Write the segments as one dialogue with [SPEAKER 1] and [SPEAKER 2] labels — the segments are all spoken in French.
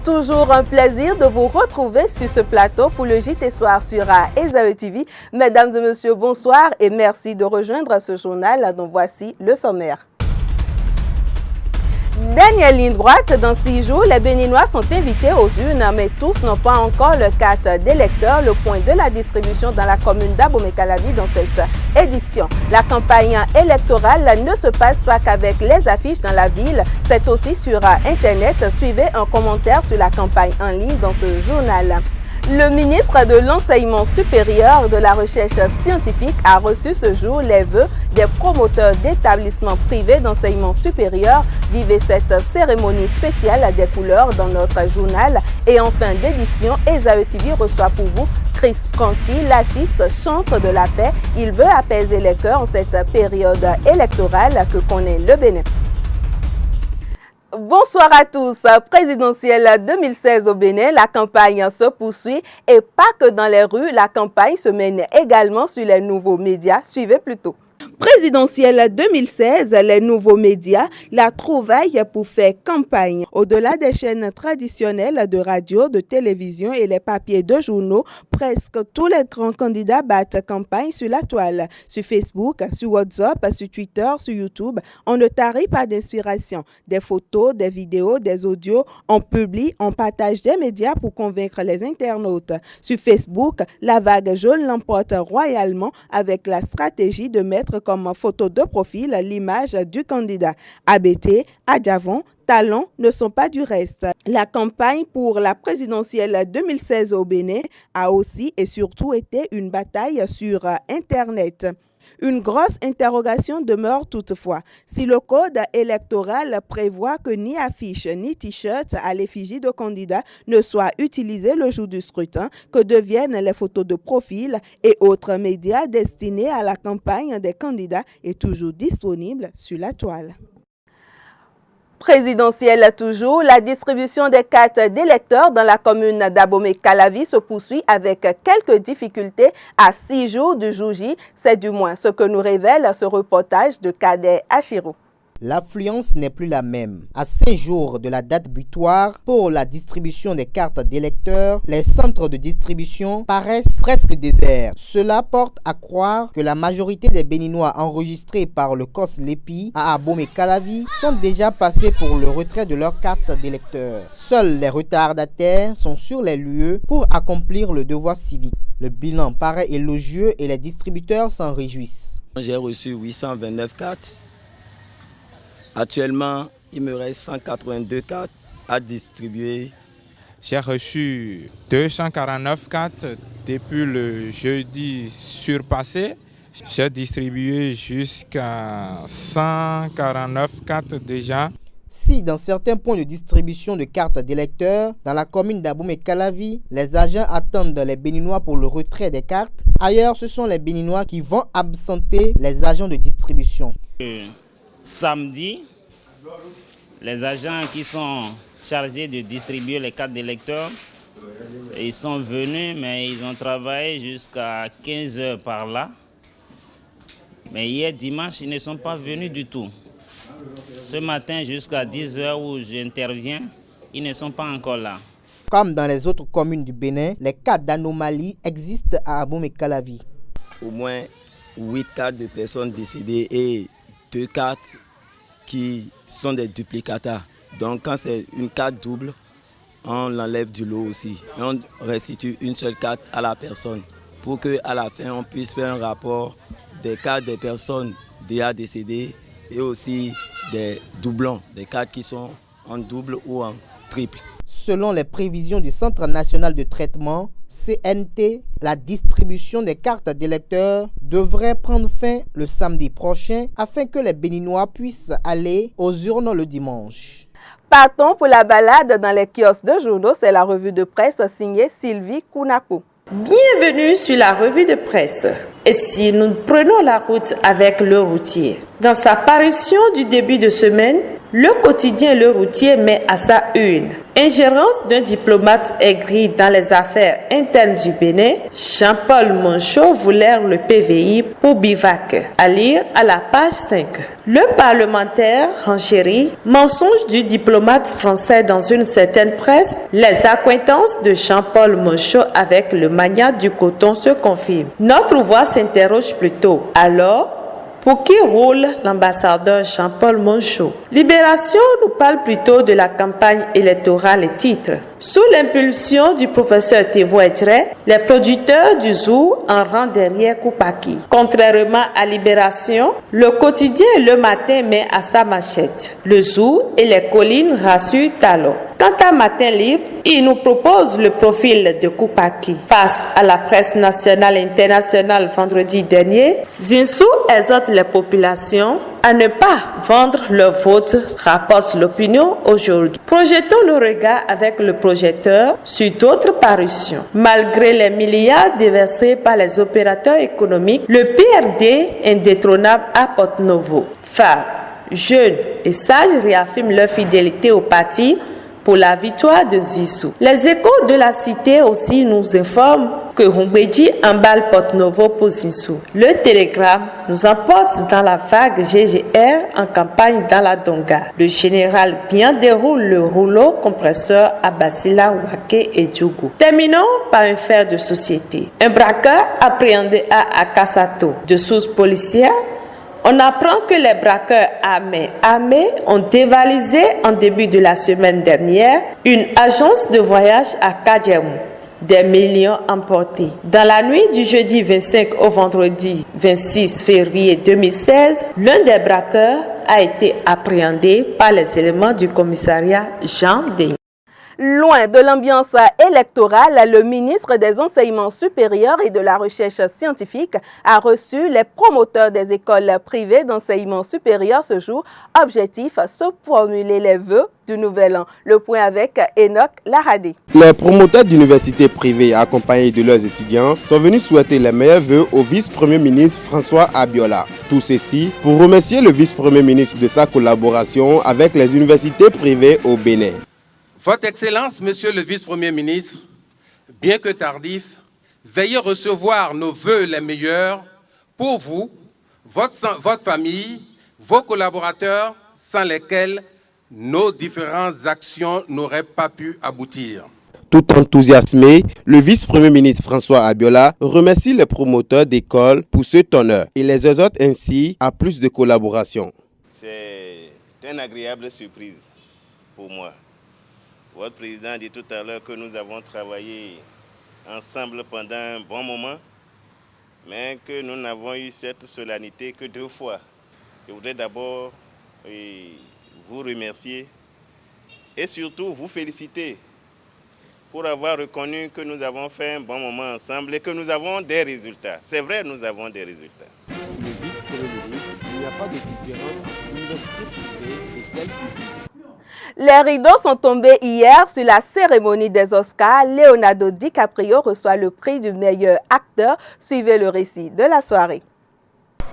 [SPEAKER 1] Toujours un plaisir de vous retrouver sur ce plateau pour le JT Soir sur Esaü TV. Mesdames et messieurs, bonsoir et merci de rejoindre ce journal dont voici le sommaire. Dernière ligne droite, dans 6 jours, les Béninois sont invités aux urnes, mais tous n'ont pas encore le carte d'électeur, le point de la distribution dans la commune d'Abomey-Calavi dans cette édition. La campagne électorale ne se passe pas qu'avec les affiches dans la ville, c'est aussi sur Internet. Suivez un commentaire sur la campagne en ligne dans ce journal. Le ministre de l'Enseignement supérieur de la Recherche scientifique a reçu ce jour les vœux des promoteurs d'établissements privés d'enseignement supérieur. Vivez cette cérémonie spéciale des couleurs dans notre journal. Et en fin d'édition, Esaü TV reçoit pour vous Chris Franky, l'artiste chantre de la paix. Il veut apaiser les cœurs en cette période électorale que connaît le Bénin. Bonsoir à tous. Présidentielle 2016 au Bénin, la campagne se poursuit et pas que dans les rues, la campagne se mène également sur les nouveaux médias. Suivez plutôt. Présidentielle 2016, les nouveaux médias, la trouvaille pour faire campagne. Au-delà des chaînes traditionnelles de radio, de télévision et les papiers de journaux, presque tous les grands candidats battent campagne sur la toile. Sur Facebook, sur WhatsApp, sur Twitter, sur YouTube, on ne tarit pas d'inspiration. Des photos, des vidéos, des audios, on publie, on partage des médias pour convaincre les internautes. Sur Facebook, la vague jaune l'emporte royalement avec la stratégie de mettre comme photo de profil l'image du candidat. ABT, Adjavon, Talon ne sont pas du reste. La campagne pour la présidentielle 2016 au Bénin a aussi et surtout été une bataille sur Internet. Une grosse interrogation demeure toutefois. Si le code électoral prévoit que ni affiche ni t-shirt à l'effigie de candidats ne soient utilisés le jour du scrutin, que deviennent les photos de profil et autres médias destinés à la campagne des candidats est toujours disponible sur la toile. Présidentielle toujours, la distribution des cartes d'électeurs dans la commune d'Abomey-Calavi se poursuit avec quelques difficultés à 6 jours du jour J. C'est du moins ce que nous révèle ce reportage de Cadet Achiro.
[SPEAKER 2] L'affluence n'est plus la même. À 5 jours de la date butoir pour la distribution des cartes d'électeurs, les centres de distribution paraissent presque déserts. Cela porte à croire que la majorité des Béninois enregistrés par le COS Lépi à Abomey-Calavi sont déjà passés pour le retrait de leurs cartes d'électeurs. Seuls les retardataires sont sur les lieux pour accomplir le devoir civique. Le bilan paraît élogieux et les distributeurs s'en réjouissent.
[SPEAKER 3] J'ai reçu 829 cartes. Actuellement, il me reste 182 cartes à distribuer.
[SPEAKER 4] J'ai reçu 249 cartes depuis le jeudi surpassé. J'ai distribué jusqu'à 149 cartes déjà.
[SPEAKER 2] Si dans certains points de distribution de cartes d'électeurs, dans la commune d'Abomey-Calavi, les agents attendent les Béninois pour le retrait des cartes, ailleurs ce sont les Béninois qui vont absenter les agents de distribution.
[SPEAKER 5] Samedi, les agents qui sont chargés de distribuer les cartes d'électeurs, ils sont venus, mais ils ont travaillé jusqu'à 15 h par là. Mais hier dimanche, ils ne sont pas venus du tout. Ce matin, jusqu'à 10 h où j'interviens, ils ne sont pas encore là.
[SPEAKER 2] Comme dans les autres communes du Bénin, les cas d'anomalie existent à Abomey-Calavi.
[SPEAKER 3] Au moins 8 cartes de personnes décédées et 2 cartes qui sont des duplicata. Donc quand c'est une carte double, on l'enlève du lot aussi. Et on restitue une seule carte à la personne pour qu'à la fin on puisse faire un rapport des cartes des personnes déjà décédées et aussi des doublons, des cartes qui sont en double ou en triple.
[SPEAKER 2] Selon les prévisions du Centre national de traitement, CNT, la distribution des cartes d'électeurs devrait prendre fin le samedi prochain afin que les Béninois puissent aller aux urnes le dimanche.
[SPEAKER 1] Partons pour la balade dans les kiosques de journaux. C'est la revue de presse signée Sylvie Kounako.
[SPEAKER 6] Bienvenue sur la revue de presse. Et si nous prenons la route avec le routier, dans sa parution du début de semaine, Le quotidien Le Routier met à sa une ingérence d'un diplomate aigri dans les affaires internes du Bénin. Jean-Paul Monchot voulait le PVI pour Bivac. À lire à la page 5. Le parlementaire renchérit mensonge du diplomate français dans une certaine presse. Les accointances de Jean-Paul Monchot avec le magnat du coton se confirment. Notre voix s'interroge plutôt. Alors, pour qui roule l'ambassadeur Jean-Paul Monchot? Libération nous parle plutôt de la campagne électorale et titre. Sous l'impulsion du professeur Thévo Etre, les producteurs du zoo en rang derrière Koupaki. Contrairement à Libération, le quotidien Le Matin met à sa machette. Le zoo et les collines rassurent Talon. Quant à Matin Libre, il nous propose le profil de Koupaki. Face à la presse nationale et internationale vendredi dernier, Zinsou exhorte les populations à ne pas vendre leur vote, rapporte l'opinion aujourd'hui. Projetons nos regards avec le projecteur sur d'autres parutions. Malgré les milliards déversés par les opérateurs économiques, le PRD indétrônable à Porte-Novo. Femmes, jeunes et sages réaffirment leur fidélité au parti pour la victoire de Zissou. Les Échos de la Cité aussi nous informent que Humbedji emballe Porte-Novo pour Zissou. Le Télégramme nous emporte dans la vague GGR en campagne dans la Donga. Le général bien déroule le rouleau compresseur à Basila, Wake et Djougou. Terminons par un fait de société. Un braqueur appréhendé à Akasato. De sources policières, on apprend que les braqueurs armés ont dévalisé en début de la semaine dernière une agence de voyage à Kadjemou. Des millions emportés. Dans la nuit du jeudi 25 au vendredi 26 février 2016, l'un des braqueurs a été appréhendé par les éléments du commissariat Jean Denis.
[SPEAKER 1] Loin de l'ambiance électorale, le ministre des Enseignements supérieurs et de la Recherche scientifique a reçu les promoteurs des écoles privées d'enseignement supérieur ce jour. Objectif, se formuler les vœux du nouvel an. Le point avec Enoch Laradé.
[SPEAKER 7] Les promoteurs d'universités privées accompagnés de leurs étudiants sont venus souhaiter les meilleurs vœux au vice-premier ministre François Abiola. Tout ceci pour remercier le vice-premier ministre de sa collaboration avec les universités privées au Bénin.
[SPEAKER 8] Votre Excellence, Monsieur le Vice-Premier ministre, bien que tardif, veuillez recevoir nos vœux les meilleurs pour vous, votre famille, vos collaborateurs, sans lesquels nos différentes actions n'auraient pas pu aboutir.
[SPEAKER 7] Tout enthousiasmé, le vice-premier ministre François Abiola remercie les promoteurs d'écoles pour cet honneur et les exhorte ainsi à plus de collaboration.
[SPEAKER 9] C'est une agréable surprise pour moi. Votre président dit tout à l'heure que nous avons travaillé ensemble pendant un bon moment, mais que nous n'avons eu cette solennité que 2 fois. Je voudrais d'abord vous remercier et surtout vous féliciter pour avoir reconnu que nous avons fait un bon moment ensemble et que nous avons des résultats. C'est vrai, nous avons des résultats.
[SPEAKER 7] Le vice-premier ministre, il n'y a pas de différence entre l'université privée et celle publique.
[SPEAKER 1] Les rideaux sont tombés hier sur la cérémonie des Oscars. Leonardo DiCaprio reçoit le prix du meilleur acteur. Suivez le récit de la soirée.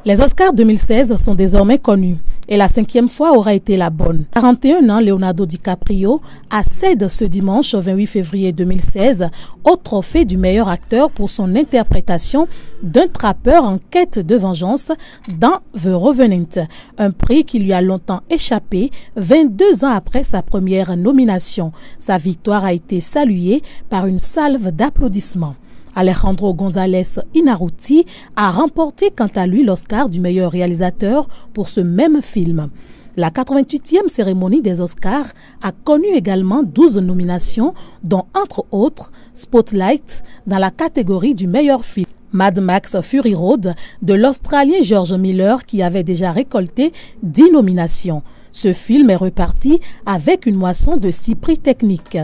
[SPEAKER 10] Les Oscars 2016 sont désormais connus et la 5e fois aura été la bonne. 41 ans, Leonardo DiCaprio accède ce dimanche 28 février 2016 au trophée du meilleur acteur pour son interprétation d'un trappeur en quête de vengeance dans The Revenant, un prix qui lui a longtemps échappé 22 ans après sa première nomination. Sa victoire a été saluée par une salve d'applaudissements. Alejandro González Inarritu a remporté quant à lui l'Oscar du meilleur réalisateur pour ce même film. La 88e cérémonie des Oscars a connu également 12 nominations, dont entre autres Spotlight dans la catégorie du meilleur film. Mad Max Fury Road de l'Australien George Miller qui avait déjà récolté 10 nominations. Ce film est reparti avec une moisson de 6 prix techniques.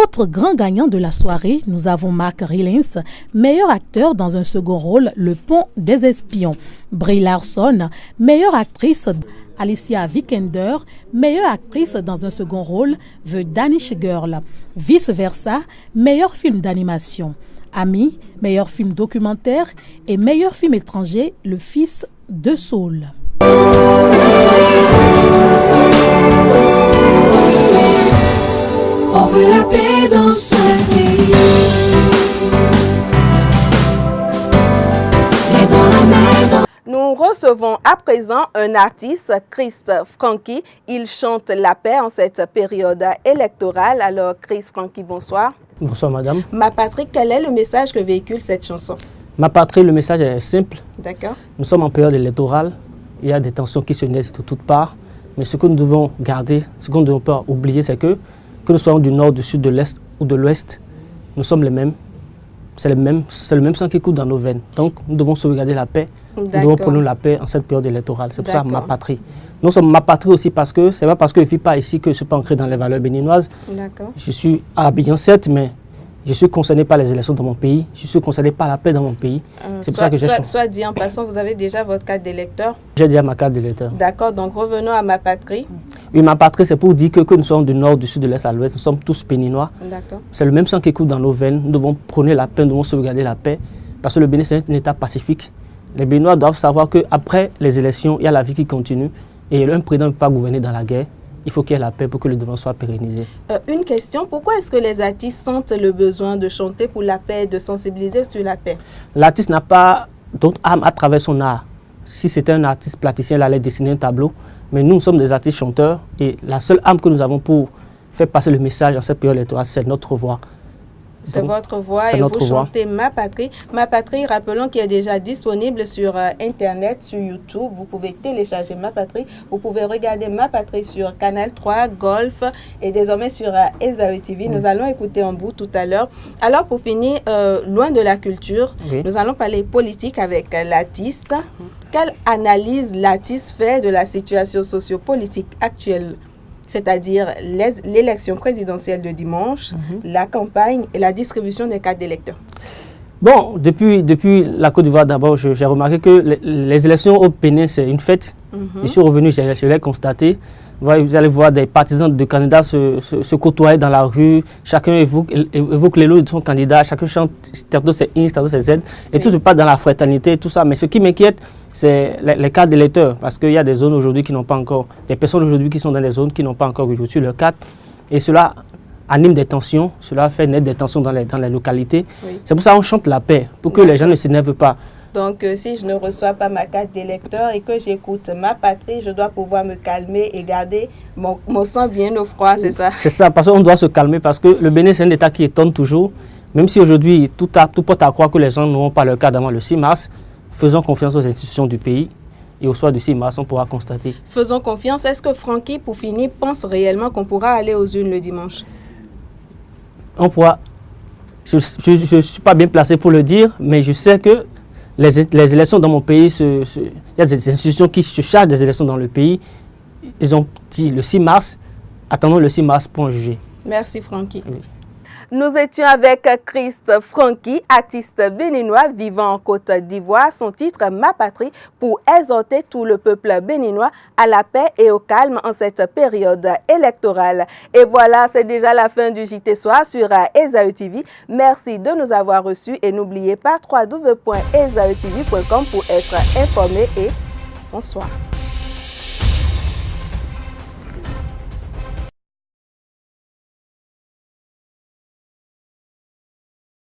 [SPEAKER 10] Autre grand gagnant de la soirée, nous avons Mark Rylance, meilleur acteur dans un second rôle, Le Pont des Espions. Brie Larson, meilleure actrice. Alicia Vikander, meilleure actrice dans un second rôle, The Danish Girl. Vice versa, meilleur film d'animation. Ami, meilleur film documentaire et meilleur film étranger, Le Fils de Saul.
[SPEAKER 11] veut la paix dans ce pays. Et dans la main,
[SPEAKER 1] Nous recevons à présent un artiste, Chris Franky. Il chante la paix en cette période électorale. Alors, Chris Franky, bonsoir.
[SPEAKER 12] Bonsoir, madame.
[SPEAKER 1] Ma patrie, quel est le message que véhicule cette chanson?
[SPEAKER 12] Ma patrie, le message est simple.
[SPEAKER 1] D'accord.
[SPEAKER 12] Nous sommes en période électorale. Il y a des tensions qui se naissent de toutes parts. Mais ce que nous devons garder, ce qu'on ne doit pas oublier, c'est que nous soyons du nord, du sud, de l'est ou de l'ouest, nous sommes les mêmes. C'est le même sang qui coule dans nos veines. Donc, nous devons sauvegarder la paix. Nous devons prôner la paix en cette période électorale. C'est pour ça ma patrie. Nous sommes ma patrie aussi parce que ce n'est pas parce que je ne vis pas ici que je ne suis pas ancré dans les valeurs béninoises. Je suis à Abidjan, certes, mais je suis concerné par les élections dans mon pays. Je suis concerné par la paix dans mon pays. C'est pour ça que j'ai changé.
[SPEAKER 1] Soit dit en passant, vous avez déjà votre carte d'électeur?
[SPEAKER 12] J'ai déjà ma carte d'électeur.
[SPEAKER 1] D'accord, donc revenons à ma patrie.
[SPEAKER 12] Oui, ma patrie, c'est pour dire que nous sommes du nord, du sud, de l'est à l'ouest. Nous sommes tous béninois.
[SPEAKER 1] D'accord.
[SPEAKER 12] C'est le même sang qui coule dans nos veines. Nous devons prôner la paix, nous devons sauvegarder la paix. Parce que le Bénin, c'est un État pacifique. Les Béninois doivent savoir qu'après les élections, il y a la vie qui continue. Et un président ne peut pas gouverner dans la guerre. Il faut qu'il y ait la paix pour que le développement soit pérennisé.
[SPEAKER 1] Une question, pourquoi est-ce que les artistes sentent le besoin de chanter pour la paix, de sensibiliser sur la paix?
[SPEAKER 12] L'artiste n'a pas d'autre âme à travers son art. Si c'était un artiste plasticien, il allait dessiner un tableau. Mais nous sommes des artistes chanteurs et la seule âme que nous avons pour faire passer le message dans cette période électorale, c'est notre voix.
[SPEAKER 1] C'est votre voix et vous chantez Ma Patrie. Ma Patrie, rappelons qu'il est déjà disponible sur Internet, sur YouTube. Vous pouvez télécharger Ma Patrie. Vous pouvez regarder Ma Patrie sur Canal 3, Golf et désormais sur Esaü TV. Nous allons écouter en bout tout à l'heure. Alors pour finir, loin de la culture, nous allons parler politique avec l'artiste. Quelle analyse l'artiste fait de la situation sociopolitique actuelle? C'est-à-dire l'élection présidentielle de dimanche, la campagne et la distribution des cartes d'électeurs.
[SPEAKER 12] Bon, depuis la Côte d'Ivoire, d'abord, j'ai remarqué que les élections au Bénin, c'est une fête. Je suis revenu, je l'ai constaté. Vous allez voir des partisans de candidats se côtoyer dans la rue. Chacun évoque les lots de son candidat. Chacun chante, tantôt c'est I, tantôt c'est Z. Et tout se passe dans la fraternité, tout ça. Mais ce qui m'inquiète, c'est les cartes d'électeurs. Parce qu'il y a des zones aujourd'hui qui n'ont pas encore, des personnes aujourd'hui qui sont dans des zones qui n'ont pas encore reçu leur carte. Et cela anime des tensions, cela fait naître des tensions dans les localités. C'est pour ça qu'on chante la paix, pour que les gens ne s'énervent pas.
[SPEAKER 1] Donc, si je ne reçois pas ma carte d'électeur et que j'écoute Ma Patrie, je dois pouvoir me calmer et garder mon sang bien au froid, c'est ça? C'est
[SPEAKER 12] ça, parce qu'on doit se calmer, parce que le Bénin, c'est un État qui étonne toujours. Même si aujourd'hui, tout porte à croire que les gens n'auront pas leur carte avant le 6 mars, faisons confiance aux institutions du pays. Et au soir du 6 mars, on pourra constater.
[SPEAKER 1] Faisons confiance. Est-ce que Franky, pour finir, pense réellement qu'on pourra aller aux urnes le dimanche?
[SPEAKER 12] On pourra. Je ne suis pas bien placé pour le dire, mais je sais que les élections dans mon pays, il y a des institutions qui se chargent des élections dans le pays. Ils ont dit le 6 mars, attendons le 6 mars pour en juger.
[SPEAKER 1] Merci Franky.
[SPEAKER 12] Oui.
[SPEAKER 1] Nous étions avec Chris Franky, artiste béninois vivant en Côte d'Ivoire. Son titre, Ma Patrie, pour exhorter tout le peuple béninois à la paix et au calme en cette période électorale. Et voilà, c'est déjà la fin du JT Soir sur Esaü TV. Merci de nous avoir reçus et n'oubliez pas www.esautv.com pour être informé et bonsoir.